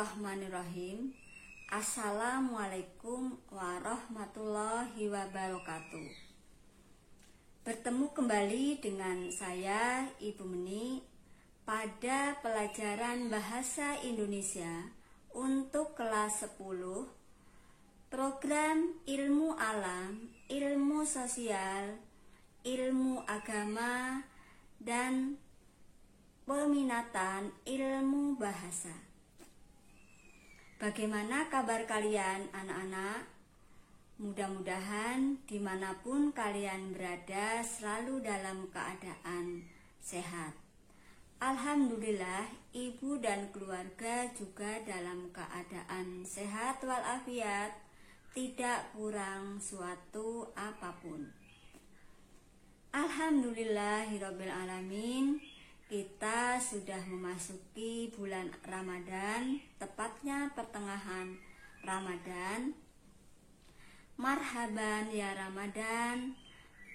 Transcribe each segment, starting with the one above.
Bismillahirrahmanirrahim. Assalamualaikum warahmatullahi wabarakatuh. Bertemu kembali dengan saya Ibu Meni pada pelajaran Bahasa Indonesia untuk kelas 10 program Ilmu Alam, Ilmu Sosial, Ilmu Agama, dan peminatan ilmu bahasa. Bagaimana kabar kalian anak-anak? Mudah-mudahan dimanapun kalian berada selalu dalam keadaan sehat. Alhamdulillah, ibu dan keluarga juga dalam keadaan sehat walafiat, tidak kurang suatu apapun. Alhamdulillahirabbil alamin. Kita sudah memasuki bulan Ramadan, tepatnya pertengahan Ramadan. Marhaban ya Ramadan,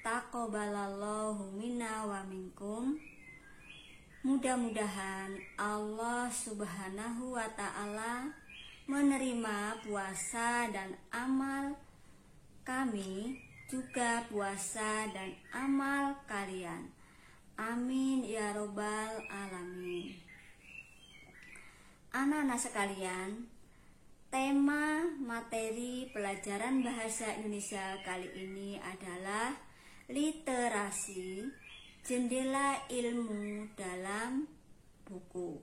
taqabbalallahu minna wa minkum. Mudah-mudahan Allah Subhanahu wa ta'ala menerima puasa dan amal kami, juga puasa dan amal kalian. Amin ya robbal alamin. Anak-anak sekalian, tema materi pelajaran bahasa Indonesia kali ini adalah literasi, jendela ilmu dalam buku.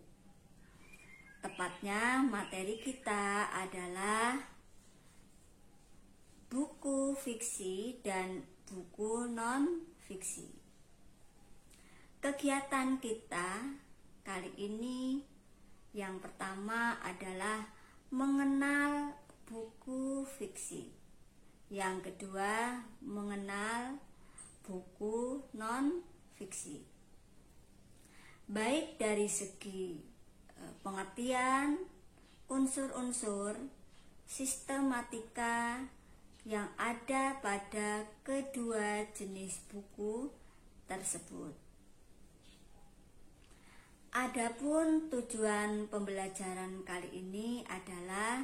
Tepatnya materi kita adalah buku fiksi dan buku non-fiksi. Kegiatan kita kali ini yang pertama adalah mengenal buku fiksi. Yang kedua, mengenal buku non-fiksi. Baik dari segi pengertian, unsur-unsur, sistematika yang ada pada kedua jenis buku tersebut. Adapun tujuan pembelajaran kali ini adalah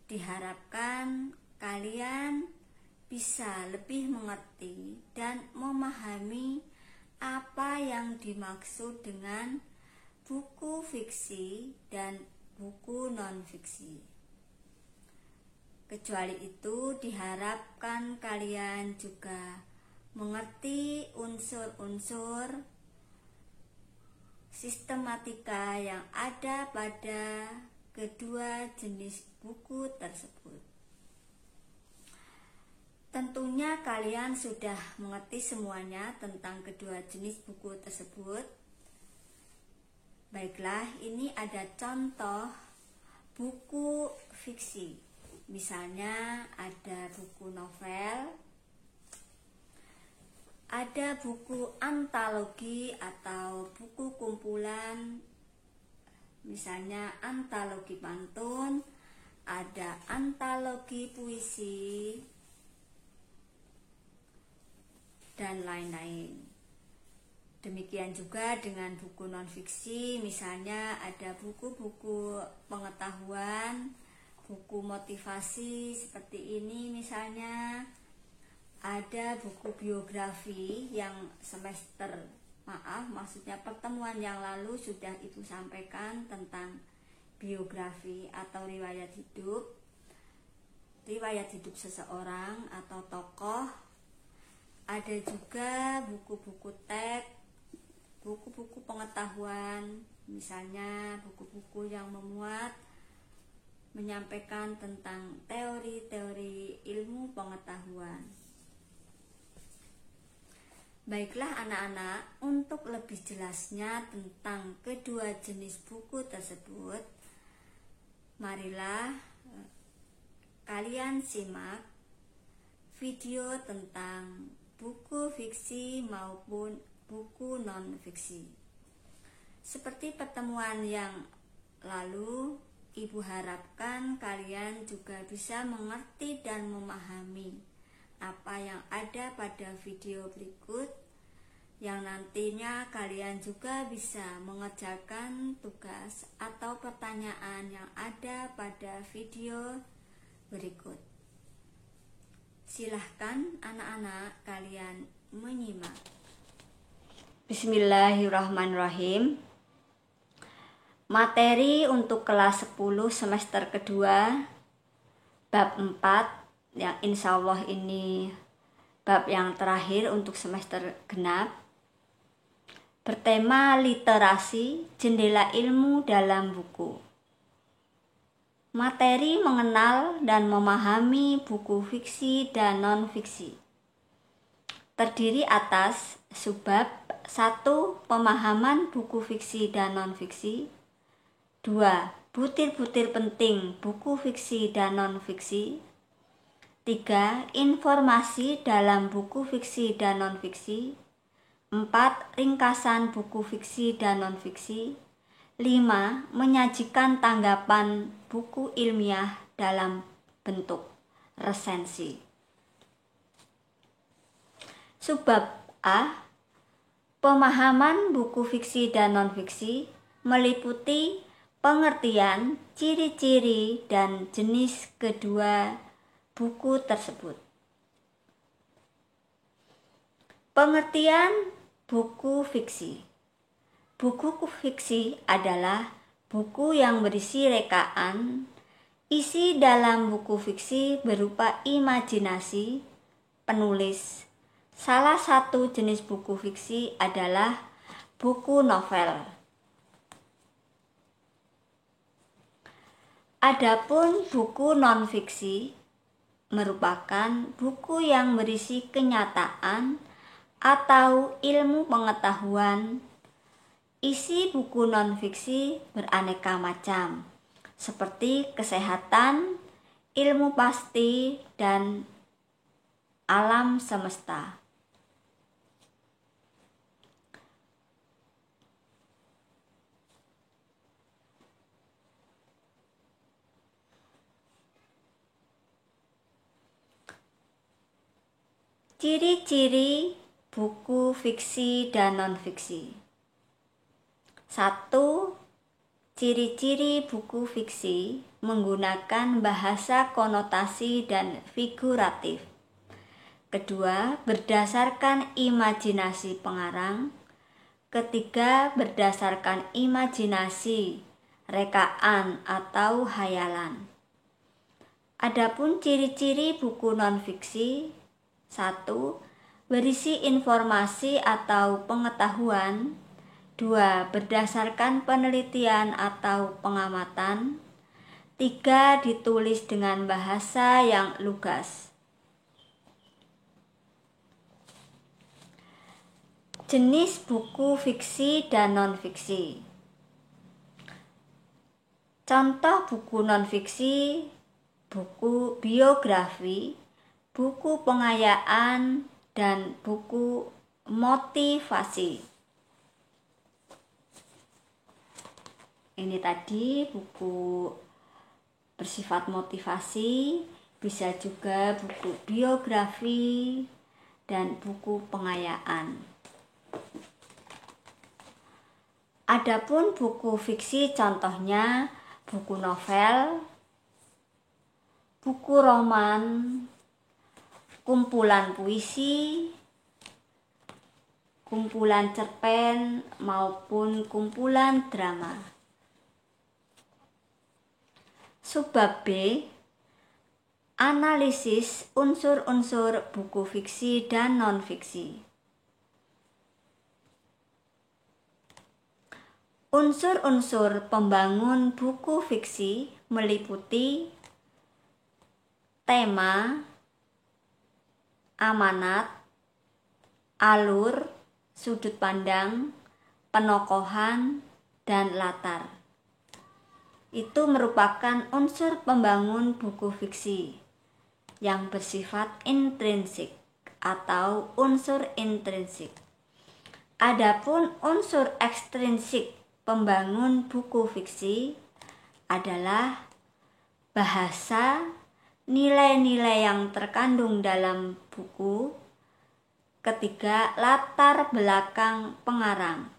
diharapkan kalian bisa lebih mengerti dan memahami apa yang dimaksud dengan buku fiksi dan buku non-fiksi. Kecuali itu, diharapkan kalian juga mengerti unsur-unsur sistematika yang ada pada kedua jenis buku tersebut. Tentunya kalian sudah mengerti semuanya tentang kedua jenis buku tersebut. Baiklah, ini ada contoh buku fiksi. Misalnya ada buku novel, ada buku antologi atau buku kumpulan, misalnya antologi pantun, ada antologi puisi, dan lain-lain. Demikian juga dengan buku non-fiksi, misalnya ada buku-buku pengetahuan, buku motivasi seperti ini misalnya. Ada buku biografi yang maksudnya pertemuan yang lalu sudah Ibu sampaikan tentang biografi atau riwayat hidup seseorang atau tokoh. Ada juga buku-buku teks, buku-buku pengetahuan, misalnya buku-buku yang menyampaikan tentang teori-teori ilmu pengetahuan. Baiklah anak-anak, untuk lebih jelasnya tentang kedua jenis buku tersebut, marilah kalian simak video tentang buku fiksi maupun buku non-fiksi. Seperti pertemuan yang lalu, Ibu harapkan kalian juga bisa mengerti dan memahami apa yang ada pada video berikut yang nantinya kalian juga bisa mengerjakan tugas atau pertanyaan yang ada pada video berikut. Silahkan anak-anak kalian menyimak. Bismillahirrahmanirrahim. Materi untuk kelas 10 semester kedua bab 4, yang insya Allah ini bab yang terakhir untuk semester genap, bertema literasi, jendela ilmu dalam buku. Materi mengenal dan memahami buku fiksi dan non-fiksi. Terdiri atas subbab 1. Pemahaman buku fiksi dan non-fiksi. 2. Butir-butir penting buku fiksi dan non-fiksi. 3. Informasi dalam buku fiksi dan non-fiksi. 4. Ringkasan buku fiksi dan non-fiksi. 5. Menyajikan tanggapan buku ilmiah dalam bentuk resensi. Subbab A. Pemahaman buku fiksi dan non-fiksi meliputi pengertian, ciri-ciri, dan jenis kedua buku tersebut. Pengertian buku fiksi. Buku fiksi adalah buku yang berisi rekaan. Isi dalam buku fiksi berupa imajinasi penulis. Salah satu jenis buku fiksi adalah buku novel. Adapun buku non-fiksi merupakan buku yang berisi kenyataan atau ilmu pengetahuan. Isi buku non-fiksi beraneka macam, seperti kesehatan, ilmu pasti, dan alam semesta. Ciri-ciri buku fiksi dan non-fiksi. 1. Ciri-ciri buku fiksi menggunakan bahasa konotasi dan figuratif. Kedua, berdasarkan imajinasi pengarang. Ketiga, berdasarkan imajinasi, rekaan atau hayalan. Adapun ciri-ciri buku non-fiksi: 1. Berisi informasi atau pengetahuan. 2. Berdasarkan penelitian atau pengamatan. 3. Ditulis dengan bahasa yang lugas. Jenis buku fiksi dan non-fiksi. Contoh buku non-fiksi: buku biografi, buku pengayaan, dan buku motivasi. Ini tadi buku bersifat motivasi, bisa juga buku biografi dan buku pengayaan. Adapun buku fiksi contohnya buku novel, buku roman, kumpulan puisi, kumpulan cerpen, maupun kumpulan drama. Subbab B. Analisis unsur-unsur buku fiksi dan non-fiksi. Unsur-unsur pembangun buku fiksi meliputi tema, amanat, alur, sudut pandang, penokohan, dan latar. Itu merupakan unsur pembangun buku fiksi yang bersifat intrinsik atau unsur intrinsik. Adapun unsur ekstrinsik pembangun buku fiksi adalah bahasa, nilai-nilai yang terkandung dalam buku, Ketiga, latar belakang pengarang.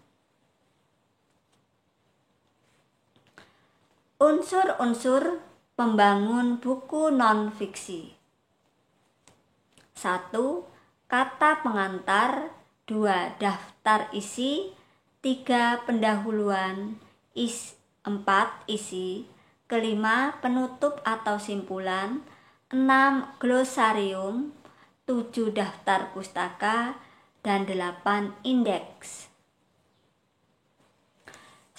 Unsur-unsur pembangun buku non-fiksi. 1. Kata pengantar. 2. Daftar isi. 3. Pendahuluan. 4. Isi. Kelima, penutup atau simpulan. 6. Glosarium. 7. Daftar pustaka. Dan 8. Indeks.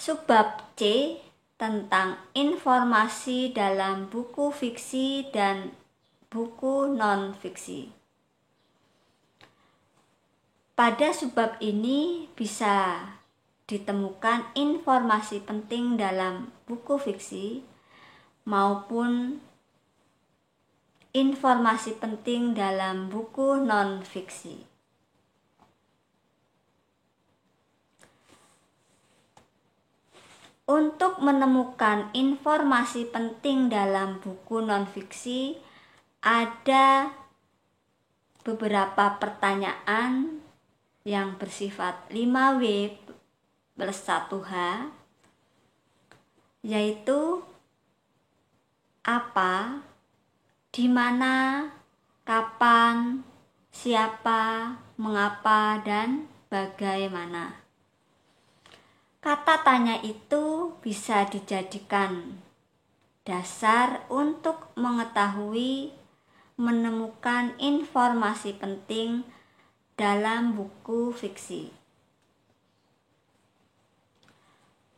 Subbab C tentang informasi dalam buku fiksi dan buku non-fiksi. Pada subbab ini bisa ditemukan informasi penting dalam buku fiksi maupun informasi penting dalam buku non-fiksi. Untuk menemukan informasi penting dalam buku non-fiksi, ada beberapa pertanyaan yang bersifat 5W plus 1H, yaitu apa, di mana, kapan, siapa, mengapa, dan bagaimana. Kata tanya itu bisa dijadikan dasar untuk mengetahui, menemukan informasi penting dalam buku fiksi.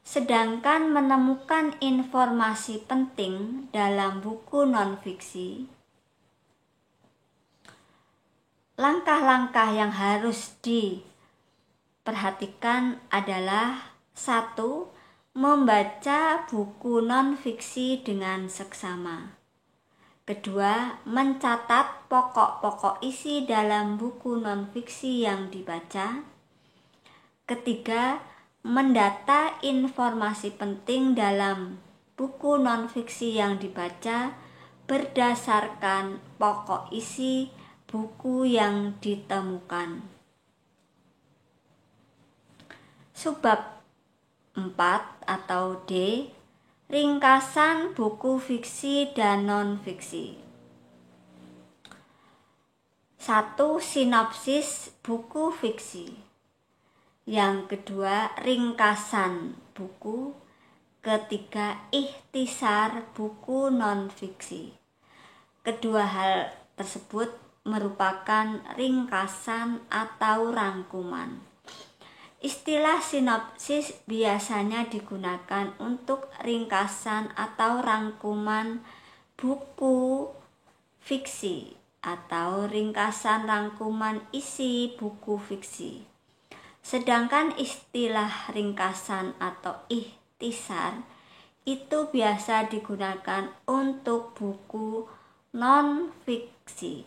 Sedangkan menemukan informasi penting dalam buku non-fiksi, langkah-langkah yang harus diperhatikan adalah 1. Membaca buku non-fiksi dengan seksama. 2. Mencatat pokok-pokok isi dalam buku non-fiksi yang dibaca. 3. Mendata informasi penting dalam buku non-fiksi yang dibaca berdasarkan pokok isi buku yang ditemukan. Subbab 4 atau D, ringkasan buku fiksi dan non-fiksi. 1. Sinopsis buku fiksi. Yang kedua, ringkasan buku. Ketiga, ikhtisar buku non-fiksi. Kedua hal tersebut merupakan ringkasan atau rangkuman. Istilah sinopsis biasanya digunakan untuk ringkasan atau rangkuman buku fiksi atau ringkasan rangkuman isi buku fiksi. Sedangkan istilah ringkasan atau ikhtisar itu biasa digunakan untuk buku non-fiksi.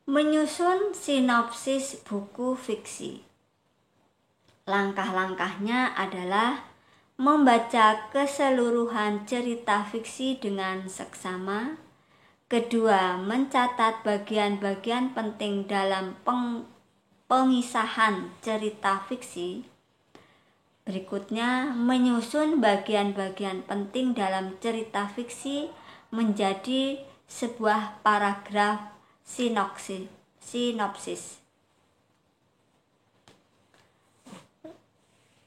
Menyusun sinopsis buku fiksi. Langkah-langkahnya adalah membaca keseluruhan cerita fiksi dengan seksama. Kedua, mencatat bagian-bagian penting dalam pengisahan cerita fiksi. Berikutnya, menyusun bagian-bagian penting dalam cerita fiksi menjadi sebuah paragraf sinopsis.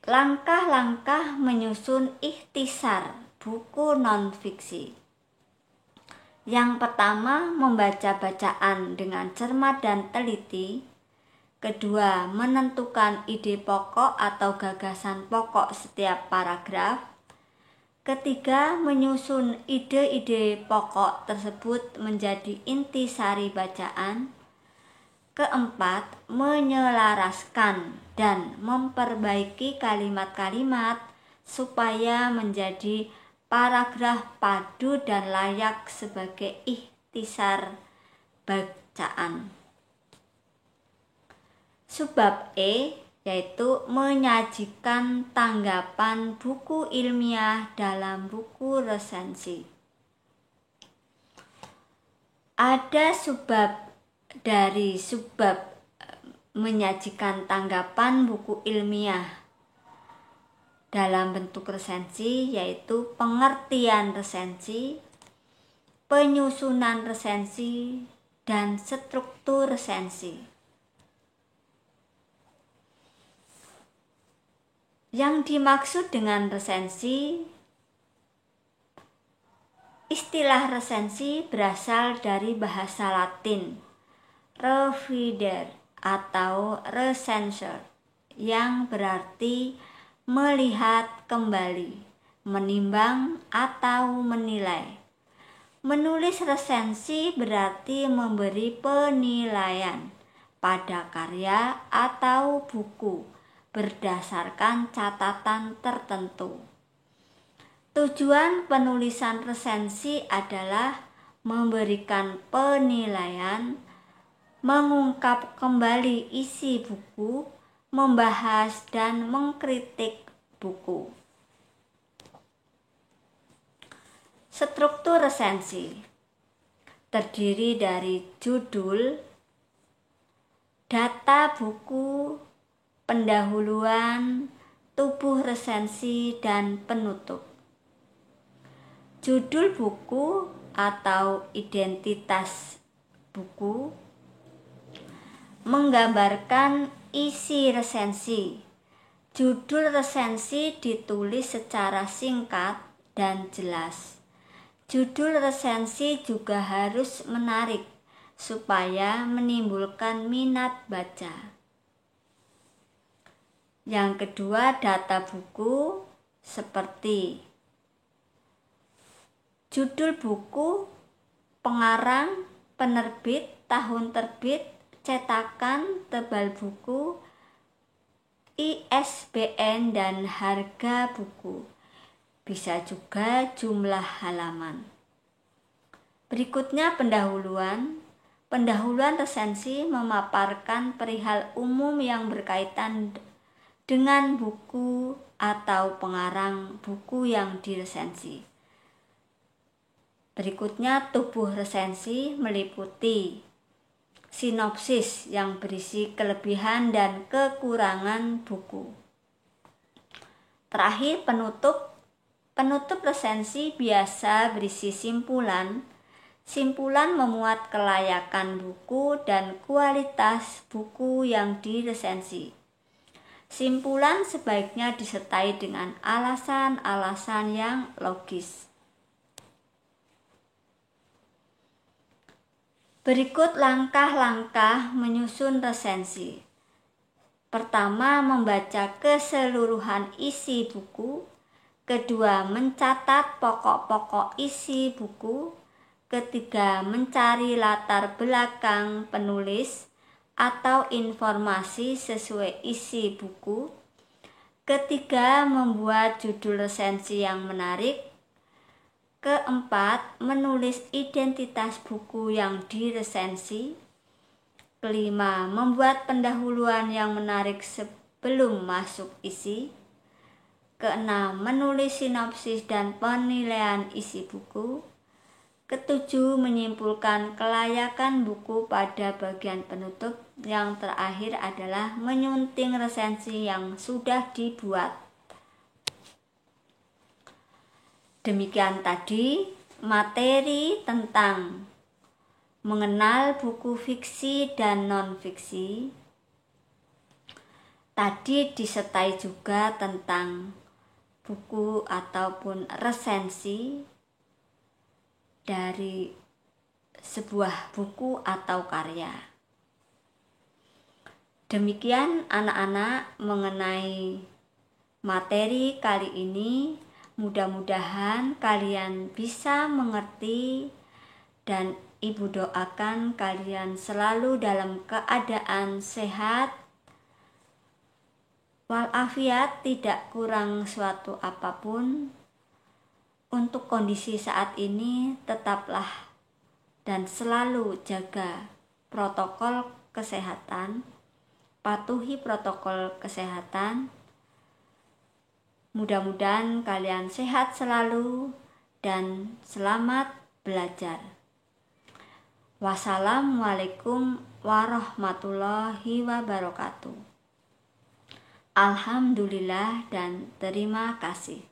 Langkah-langkah menyusun ikhtisar buku non-fiksi. Yang pertama, membaca bacaan dengan cermat dan teliti. Kedua, menentukan ide pokok atau gagasan pokok setiap paragraf. Ketiga, menyusun ide-ide pokok tersebut menjadi intisari bacaan. Keempat, menyelaraskan dan memperbaiki kalimat-kalimat supaya menjadi paragraf padu dan layak sebagai ikhtisar bacaan. Subbab E yaitu menyajikan tanggapan buku ilmiah dalam buku resensi. Ada subbab dari subbab menyajikan tanggapan buku ilmiah dalam bentuk resensi, yaitu pengertian resensi, penyusunan resensi, dan struktur resensi. Yang dimaksud dengan resensi, istilah resensi berasal dari bahasa Latin revidere atau recensure, yang berarti melihat kembali, menimbang atau menilai. Menulis resensi berarti memberi penilaian pada karya atau buku berdasarkan catatan tertentu. Tujuan penulisan resensi adalah memberikan penilaian, mengungkap kembali isi buku, membahas dan mengkritik buku. Struktur resensi terdiri dari judul, data buku, pendahuluan, tubuh resensi, dan penutup. Judul buku atau identitas buku menggambarkan isi resensi. Judul resensi ditulis secara singkat dan jelas. Judul resensi juga harus menarik supaya menimbulkan minat baca. Yang kedua, data buku seperti judul buku, pengarang, penerbit, tahun terbit, cetakan, tebal buku, ISBN, dan harga buku. Bisa juga jumlah halaman. Berikutnya pendahuluan. Pendahuluan resensi memaparkan perihal umum yang berkaitan dengan buku atau pengarang buku yang diresensi. Berikutnya tubuh resensi meliputi sinopsis yang berisi kelebihan dan kekurangan buku. Terakhir penutup. Penutup resensi biasa berisi simpulan. Simpulan memuat kelayakan buku dan kualitas buku yang diresensi. Simpulan sebaiknya disertai dengan alasan-alasan yang logis. Berikut langkah-langkah menyusun resensi. Pertama, membaca keseluruhan isi buku. Kedua, mencatat pokok-pokok isi buku. Ketiga, mencari latar belakang penulis atau informasi sesuai isi buku. Ketiga, membuat judul resensi yang menarik. Keempat, menulis identitas buku yang diresensi. Kelima, membuat pendahuluan yang menarik sebelum masuk isi. Keenam, menulis sinopsis dan penilaian isi buku. Ketujuh, menyimpulkan kelayakan buku pada bagian penutup. Yang terakhir adalah menyunting resensi yang sudah dibuat. Demikian tadi materi tentang mengenal buku fiksi dan non-fiksi. Tadi disertai juga tentang buku ataupun resensi dari sebuah buku atau karya. Demikian anak-anak mengenai materi kali ini. Mudah-mudahan kalian bisa mengerti dan Ibu doakan kalian selalu dalam keadaan sehat walafiat, tidak kurang suatu apapun. Untuk kondisi saat ini, tetaplah dan selalu jaga protokol kesehatan, patuhi protokol kesehatan. Mudah-mudahan kalian sehat selalu dan selamat belajar. Wassalamualaikum warahmatullahi wabarakatuh. Alhamdulillah dan terima kasih.